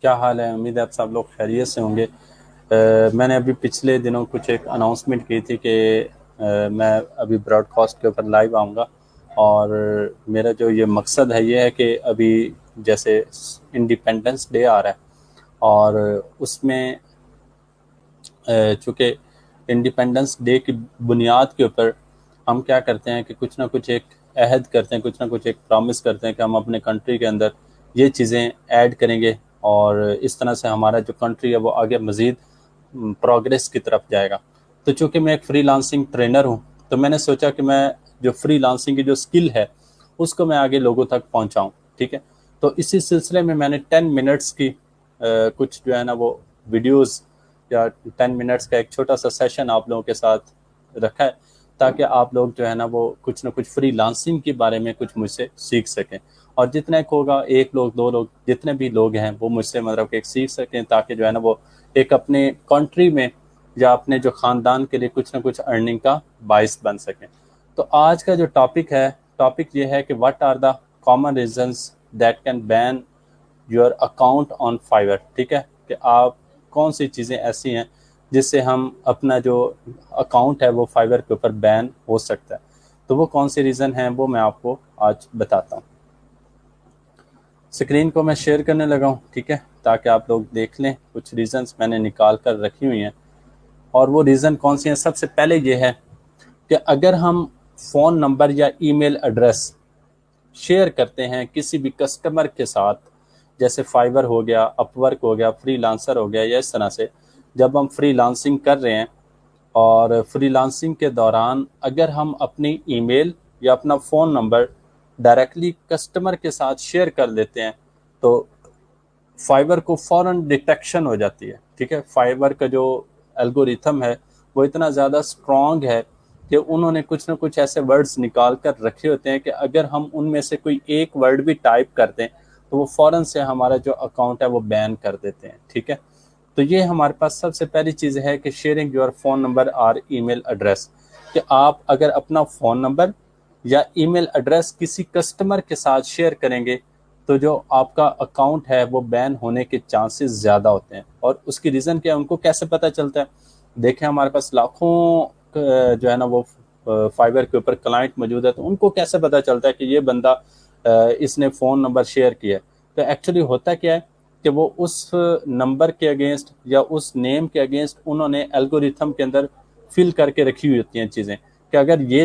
क्या हाल है। उम्मीद है आप सब लोग खैरियत से होंगे। मैंने अभी पिछले दिनों कुछ एक अनाउंसमेंट की थी कि मैं अभी ब्रॉडकास्ट के ऊपर लाइव आऊँगा। और मेरा जो ये मकसद है ये है कि अभी जैसे इंडिपेंडेंस डे आ रहा है और उसमें चूँकि इंडिपेंडेंस डे की बुनियाद के ऊपर हम क्या करते हैं कि कुछ ना कुछ एक अहद करते हैं, कुछ ना कुछ एक प्रॉमिस करते हैं कि हम अपने कंट्री के अंदर ये चीज़ें ऐड करेंगे और इस तरह से हमारा जो कंट्री है वो आगे मज़ीद प्रोग्रेस की तरफ जाएगा। तो चूँकि मैं एक फ्रीलांसिंग ट्रेनर हूँ, तो मैंने सोचा कि मैं जो फ्रीलांसिंग की जो स्किल है उसको मैं आगे लोगों तक पहुँचाऊँ। ठीक है, तो इसी सिलसिले में मैंने 10 मिनट्स की कुछ जो है ना वो वीडियोज़ या 10 मिनट्स का एक छोटा सा सेशन आप लोगों के साथ रखा है, ताकि आप लोग जो है ना वो कुछ ना कुछ फ्रीलांसिंग के बारे में कुछ मुझसे सीख सकें। और जितना एक होगा, एक लोग दो लोग जितने भी लोग हैं वो मुझसे मतलब कि एक सीख सकें, ताकि जो है ना वो एक अपने कंट्री में या अपने जो ख़ानदान के लिए कुछ ना कुछ अर्निंग का बाइस बन सकें। तो आज का जो टॉपिक ये है कि what are the common reasons that can ban your account on Fiverr. ठीक है, कि आप कौन सी चीज़ें ऐसी हैं जिससे हम अपना जो अकाउंट है वो फाइवर के ऊपर बैन हो सकता है। तो वो कौन से रीज़न हैं वो मैं आपको आज बताता हूँ। स्क्रीन को मैं शेयर करने लगा हूँ, ठीक है, ताकि आप लोग देख लें। कुछ रीज़न्स मैंने निकाल कर रखी हुई हैं और वो रीज़न कौन सी हैं। सबसे पहले ये है कि अगर हम फ़ोन नंबर या ईमेल एड्रेस शेयर करते हैं किसी भी कस्टमर के साथ, जैसे फाइवर हो गया, अपवर्क हो गया, फ्रीलांसर हो गया, या इस तरह से जब हम फ्रीलांसिंग कर रहे हैं और फ्रीलांसिंग के दौरान अगर हम अपनी ईमेल या अपना फ़ोन नंबर डायरेक्टली कस्टमर के साथ शेयर कर देते हैं तो फाइबर को फ़ौरन डिटेक्शन हो जाती है। ठीक है, फाइबर का जो एल्गोरिथम है वो इतना ज़्यादा स्ट्रॉन्ग है कि उन्होंने कुछ ना कुछ ऐसे वर्ड्स निकाल कर रखे होते हैं कि अगर हम उनमें से कोई एक वर्ड भी टाइप कर दें तो वो फ़ौरन से हमारा जो अकाउंट है वो बैन कर देते हैं। ठीक है, तो ये हमारे पास सबसे पहली चीज़ है कि शेयरिंग योर फ़ोन नंबर और ईमेल एड्रेस, कि आप अगर अपना फ़ोन नंबर या ईमेल एड्रेस किसी कस्टमर के साथ शेयर करेंगे तो जो आपका अकाउंट है वो बैन होने के चांसेस ज़्यादा होते हैं। और उसकी रीज़न क्या है, उनको कैसे पता चलता है। देखें, हमारे पास लाखों जो है ना वो फाइबर के ऊपर क्लाइंट मौजूद है, तो उनको कैसे पता चलता है कि ये बंदा इसने फ़ोन नंबर शेयर किया है। तो एक्चुअली होता क्या है कि वो उस नंबर के अगेंस्ट या उस नेम के अगेंस्ट उन्होंने एल्गोरिथम के अंदर फिल करके रखी हुई होती हैं चीज़ें, कि अगर ये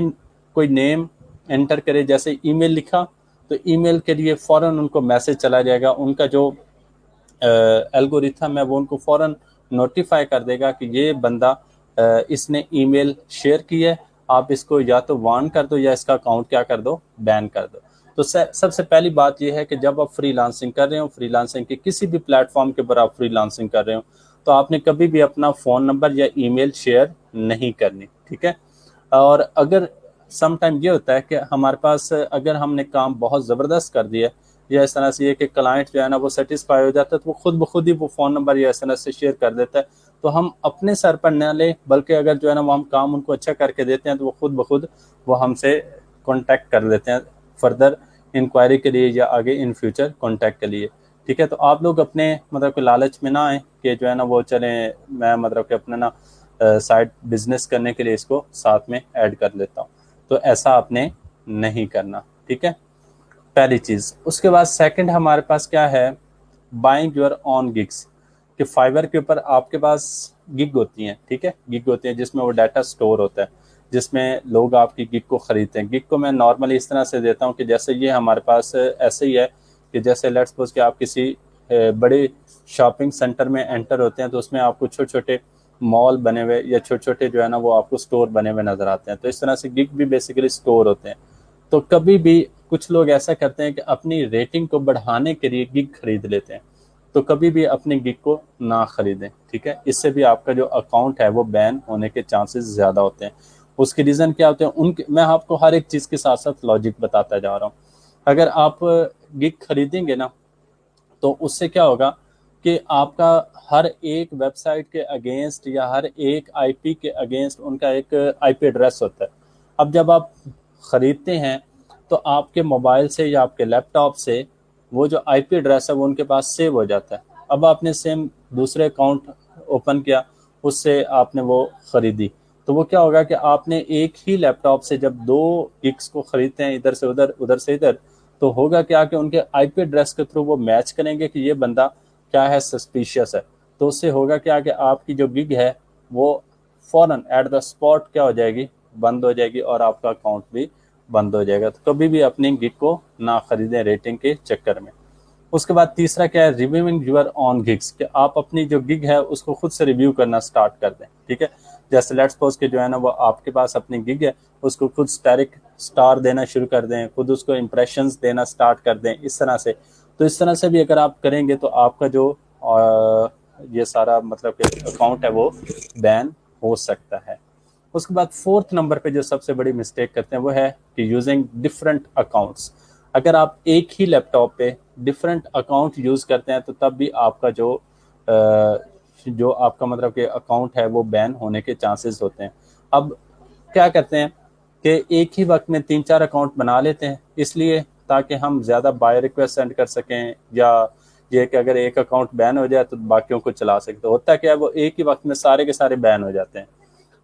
कोई नेम एंटर करे, जैसे ईमेल लिखा, तो ईमेल के लिए फ़ौरन उनको मैसेज चला जाएगा। उनका जो एल्गोरिथम है वो उनको फ़ौरन नोटिफाई कर देगा कि ये बंदा इसने ईमेल शेयर की है, आप इसको या तो वार्न कर दो या इसका अकाउंट क्या कर दो, बैन कर दो। तो सबसे पहली बात यह है कि जब आप फ्रीलांसिंग कर रहे हो, फ्रीलांसिंग के किसी भी प्लेटफॉर्म के ऊपर आप फ्रीलांसिंग कर रहे हो, तो आपने कभी भी अपना फ़ोन नंबर या ईमेल शेयर नहीं करनी। ठीक है, और अगर सम टाइम ये होता है कि हमारे पास अगर हमने काम बहुत ज़बरदस्त कर दिया या इस तरह से ये कि क्लाइंट जो है ना वो सेटिस्फाई हो जाता है, तो वो खुद ब खुद ही वो फ़ोन नंबर या SMS से शेयर कर देता है। तो हम अपने सर पर न लें, बल्कि अगर जो है ना वो हम काम उनको अच्छा करके देते हैं तो वो खुद ब खुद वो हमसे कॉन्टैक्ट कर लेते हैं फर्दर इंक्वायरी के लिए या आगे इन फ्यूचर कॉन्टैक्ट के लिए। ठीक है, तो आप लोग अपने मतलब कि लालच में ना आए कि जो है ना वो चलें मैं मतलब कि अपना ना साइड बिजनेस करने के लिए इसको साथ में ऐड कर लेता हूँ। तो ऐसा आपने नहीं करना। ठीक है, पहली चीज़। उसके बाद सेकंड हमारे पास क्या है, बाइंग योर ऑन गिग्स, कि फाइवर के ऊपर आपके पास गिग होती हैं। ठीक है, गिग होती हैं जिसमें वो डाटा स्टोर होता है, जिसमें लोग आपकी गिग को ख़रीदते हैं। गिग को मैं नॉर्मली इस तरह से देता हूँ कि जैसे ये हमारे पास ऐसे ही है कि जैसे लेट्स सपोज कि आप किसी बड़े शॉपिंग सेंटर में एंटर होते हैं तो उसमें आपको छोटे छोटे मॉल बने हुए या छोटे छोटे जो है ना वो आपको स्टोर बने हुए नज़र आते हैं। तो इस तरह से गिग भी बेसिकली स्टोर होते हैं। तो कभी भी कुछ लोग ऐसा करते हैं कि अपनी रेटिंग को बढ़ाने के लिए गिग खरीद लेते हैं, तो कभी भी अपनी गिग को ना खरीदें। ठीक है, इससे भी आपका जो अकाउंट है वो बैन होने के चांसेस ज़्यादा होते हैं। उसके रीज़न क्या होते हैं उनके, मैं आपको हर एक चीज़ के साथ साथ लॉजिक बताता जा रहा हूँ। अगर आप गिग खरीदेंगे ना तो उससे क्या होगा कि आपका हर एक वेबसाइट के अगेंस्ट या हर एक आईपी के अगेंस्ट उनका एक आईपी एड्रेस होता है। अब जब आप ख़रीदते हैं तो आपके मोबाइल से या आपके लैपटॉप से वो जो आईपी एड्रेस है वो उनके पास सेव हो जाता है। अब आपने सेम दूसरे अकाउंट ओपन किया, उससे आपने वो ख़रीदी, तो वो क्या होगा कि आपने एक ही लैपटॉप से जब 2 गिग्स को ख़रीदते हैं, इधर से उधर उधर से इधर, तो होगा क्या कि उनके आईपी एड्रेस के थ्रू वो मैच करेंगे कि ये बंदा क्या है, सस्पिशियस है। तो उससे होगा क्या कि आपकी जो गिग है वो फ़ौरन एट द स्पॉट क्या हो जाएगी, बंद हो जाएगी, और आपका अकाउंट भी बंद हो जाएगा। तो कभी भी अपनी गिग को ना खरीदें रेटिंग के चक्कर में। उसके बाद तीसरा क्या है, रिव्यूइंग यूर ऑन गिग्स, कि आप अपनी जो गिग है उसको खुद से रिव्यू करना स्टार्ट कर दें। ठीक है, जैसे लेट्स सपोज के जो है ना वो आपके पास अपनी गिग है, उसको खुद स्टार देना शुरू कर दें, खुद उसको इंप्रेशंस देना स्टार्ट कर दें इस तरह से। तो इस तरह से भी अगर आप करेंगे तो आपका जो ये सारा मतलब कि अकाउंट है वो बैन हो सकता है। उसके बाद फोर्थ नंबर पे जो सबसे बड़ी मिस्टेक करते हैं वो है कि यूजिंग डिफरेंट अकाउंट्स। अगर आप एक ही लैपटॉप पे डिफरेंट अकाउंट यूज़ करते हैं तो तब भी आपका जो आपका मतलब कि अकाउंट है वो बैन होने के चांसेस होते हैं। अब क्या करते हैं कि एक ही वक्त में 3-4 अकाउंट बना लेते हैं, इसलिए ताकि हम ज़्यादा बाय रिक्वेस्ट सेंड कर सकें, या ये कि अगर एक अकाउंट बैन हो जाए तो बाकियों को चला सकते। तो होता क्या है, वो एक ही वक्त में सारे के सारे बैन हो जाते हैं।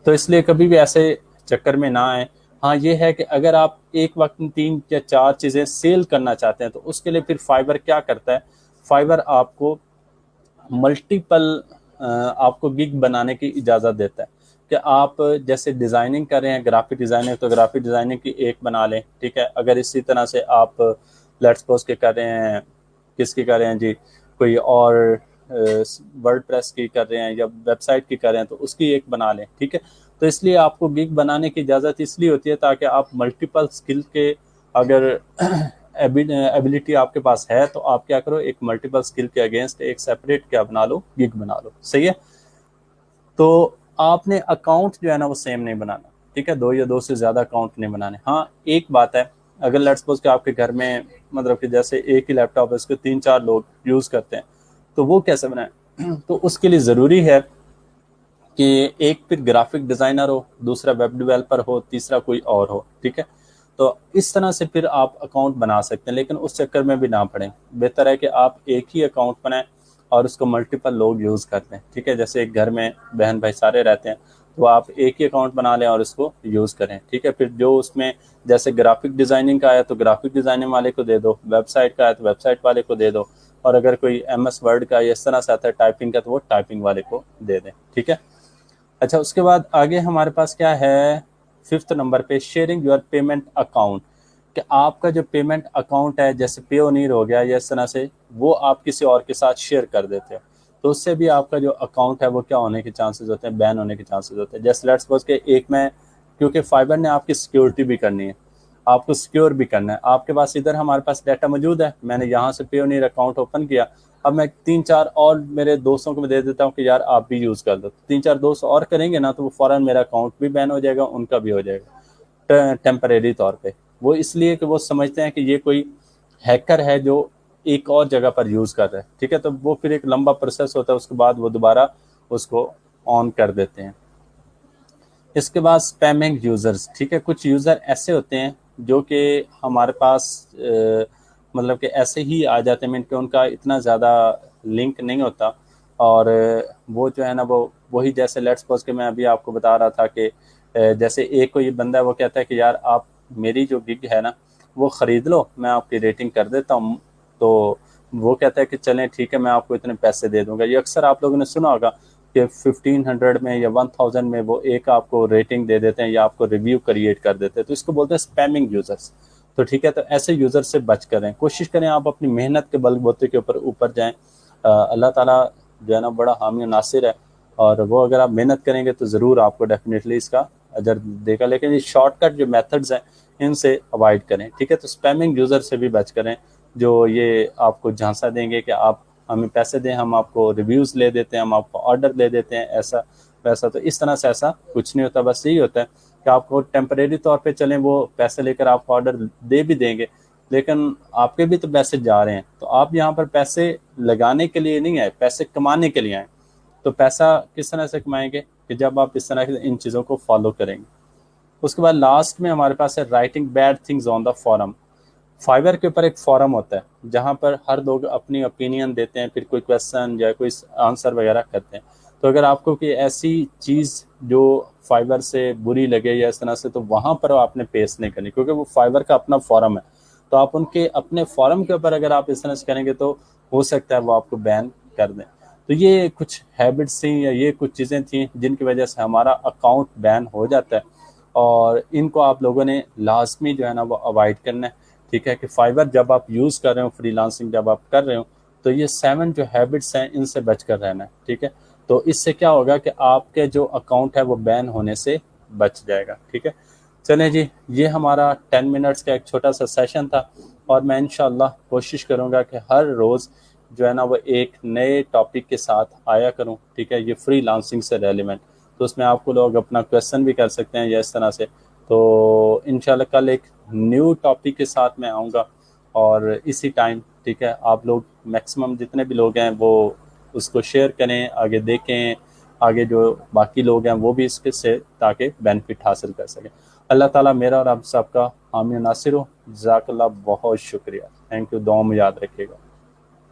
तो इसलिए कभी भी ऐसे चक्कर में ना आए। हाँ, ये है कि अगर आप एक वक्त में 3 या 4 चीज़ें सेल करना चाहते हैं तो उसके लिए फिर फाइवर क्या करता है, फाइवर आपको मल्टीपल आपको गिग बनाने की इजाज़त देता है कि आप जैसे डिज़ाइनिंग कर रहे हैं, ग्राफिक डिज़ाइनिंग, तो ग्राफिक डिज़ाइनिंग की एक बना लें। ठीक है, अगर इसी तरह से आप लेट्स सपोज के कर रहे हैं, किसकी कर रहे हैं जी, कोई और वर्डप्रेस की कर रहे हैं या वेबसाइट की कर रहे हैं तो उसकी एक बना लें। ठीक है, तो इसलिए आपको गिग बनाने की इजाज़त इसलिए होती है ताकि आप मल्टीपल स्किल के अगर एबिलिटी आपके पास है तो आप क्या करो, एक मल्टीपल स्किल के अगेंस्ट एक सेपरेट क्या बना लो, गिग बना लो। सही है, तो आपने अकाउंट जो है ना वो सेम नहीं बनाना। ठीक है, 2 या 2 से ज़्यादा अकाउंट नहीं बनाने। हाँ, एक बात है, अगर लेट्स सपोज कि आपके घर में मतलब कि जैसे एक ही लैपटॉप है, उसको 3-4 लोग यूज़ करते हैं, तो वो कैसे बनाएं? तो उसके लिए ज़रूरी है कि एक फिर ग्राफिक डिज़ाइनर हो, दूसरा वेब डेवलपर हो, तीसरा कोई और हो। ठीक है, तो इस तरह से फिर आप अकाउंट बना सकते हैं, लेकिन उस चक्कर में भी ना पड़ें। बेहतर है कि आप एक ही अकाउंट बनाएं और उसको मल्टीपल लोग यूज़ करते हैं। ठीक है, जैसे एक घर में बहन भाई सारे रहते हैं तो आप एक ही अकाउंट बना लें और इसको यूज़ करें। ठीक है, फिर जो उसमें जैसे ग्राफिक डिज़ाइनिंग का आया तो ग्राफिक डिज़ाइनिंग वाले को दे दो, वेबसाइट का आया तो वेबसाइट वाले को दे दो, और अगर कोई MS वर्ड का इस तरह से आता है टाइपिंग का तो वो टाइपिंग वाले को दे दें। ठीक है, अच्छा, उसके बाद आगे हमारे पास क्या है, फिफ्थ नंबर पे शेयरिंग योर पेमेंट अकाउंट, कि आपका जो पेमेंट अकाउंट है जैसे पेओनीर हो गया या इस तरह से, वो आप किसी और के साथ शेयर कर देते हो, तो उससे भी आपका जो अकाउंट है वो क्या होने के चांसेस होते हैं, बैन होने के चांसेस होते हैं। जैसे लेट्स सपोज के एक में, क्योंकि फाइबर ने आपकी सिक्योरिटी भी करनी है, आपको सिक्योर भी करना है, आपके पास इधर हमारे पास डाटा मौजूद है, मैंने यहाँ से पेओनीर अकाउंट ओपन किया, अब मैं 3-4 और मेरे दोस्तों को मैं दे देता हूँ कि यार आप भी यूज़ कर दो, 3-4 दोस्त और करेंगे ना तो वो फ़ौरन मेरा अकाउंट भी बैन हो जाएगा, उनका भी हो जाएगा टेम्परेरी तौर पे। वो इसलिए कि वो समझते हैं कि ये कोई हैकर है जो एक और जगह पर यूज़ कर रहा है। ठीक है, तो वो फिर एक लंबा प्रोसेस होता है, उसके बाद वो दोबारा उसको ऑन कर देते हैं। इसके बाद स्पैमिंग यूज़र्स। ठीक है, कुछ यूज़र ऐसे होते हैं जो कि हमारे पास मतलब कि ऐसे ही आ जाते हैं, मीन कि उनका इतना ज़्यादा लिंक नहीं होता, और वो जो है ना वो वही जैसे लेट्स सपोज के मैं अभी आपको बता रहा था कि जैसे एक कोई बंदा है वो कहता है कि यार आप मेरी जो गिग है ना वो ख़रीद लो, मैं आपकी रेटिंग कर देता हूँ। तो वो कहता है कि चलें ठीक है, मैं आपको इतने पैसे दे दूंगा। ये अक्सर आप लोगों ने सुना होगा कि 1500 में या 1000 में वो एक आपको रेटिंग दे देते हैं या आपको रिव्यू क्रिएट कर देते हैं, तो इसको बोलते हैं स्पैमिंग यूज़र्स। तो ठीक है, तो ऐसे यूज़र से बच करें, कोशिश करें आप अपनी मेहनत के बलबूते के ऊपर जाएं। अल्लाह ताला जो है ना बड़ा हामी नासिर है, और वो अगर आप मेहनत करेंगे तो ज़रूर आपको डेफिनेटली इसका अजर देगा। लेकिन ये शॉर्टकट जो मेथड्स हैं इनसे अवॉइड करें। ठीक है, तो स्पैमिंग यूज़र से भी बच करें, जो ये आपको झांसा देंगे कि आप हमें पैसे दें, हम आपको रिव्यूज़ ले देते हैं, हम आपको ऑर्डर दे देते हैं, ऐसा वैसा। तो इस तरह से ऐसा कुछ नहीं होता, बस यही होता है कि आपको टेम्परेरी तौर पे चलें, वो पैसे लेकर आपको ऑर्डर दे भी देंगे, लेकिन आपके भी तो पैसे जा रहे हैं। तो आप यहाँ पर पैसे लगाने के लिए नहीं आए, पैसे कमाने के लिए आए। तो पैसा किस तरह से कमाएंगे कि जब आप इस तरह की इन चीज़ों को फॉलो करेंगे। उसके बाद लास्ट में हमारे पास है writing bad things on the forum. Fiverr के ऊपर एक फोरम होता है जहाँ पर हर लोग अपनी ओपिनियन देते हैं, फिर कोई क्वेश्चन या कोई आंसर वगैरह करते हैं। तो अगर आपको कोई ऐसी चीज़ जो फाइवर से बुरी लगे या इस तरह से, तो वहाँ पर आपने पेश नहीं करनी, क्योंकि वो फाइवर का अपना फोरम है। तो आप उनके अपने फोरम के ऊपर अगर आप इस तरह से करेंगे तो हो सकता है वो आपको बैन कर दें। तो ये कुछ हैबिट्स थी या ये कुछ चीज़ें थी जिनकी वजह से हमारा अकाउंट बैन हो जाता है, और इनको आप लोगों ने लाजमी जो है ना वो अवॉइड करना है। ठीक है कि फाइवर जब आप यूज़ कर रहे हो, फ्रीलांसिंग जब आप कर रहे हो, तो ये 7 जो हैबिट्स हैं इनसे बच कर रहना है। ठीक है, तो इससे क्या होगा कि आपके जो अकाउंट है वो बैन होने से बच जाएगा। ठीक है, चलें जी, ये हमारा 10 मिनट्स का एक छोटा सा सेशन था, और मैं इंशाल्लाह कोशिश करूँगा कि हर रोज़ जो है ना वो एक नए टॉपिक के साथ आया करूँ। ठीक है, ये फ्रीलांसिंग से रेलिवेंट, तो उसमें आपको लोग अपना क्वेश्चन भी कर सकते हैं या इस तरह से। तो इंशाल्लाह कल एक न्यू टॉपिक के साथ मैं आऊँगा, और इसी टाइम ठीक है आप लोग मैक्सिमम जितने भी लोग हैं वो उसको शेयर करें, आगे देखें, आगे जो बाकी लोग हैं वो भी इसके से ताकि बेनिफिट हासिल कर सकें। अल्लाह ताला मेरा और आप सबका हामी नासिर हो। जज़ाकल्लाह, बहुत शुक्रिया, थैंक यू, दुआ में याद रखिएगा।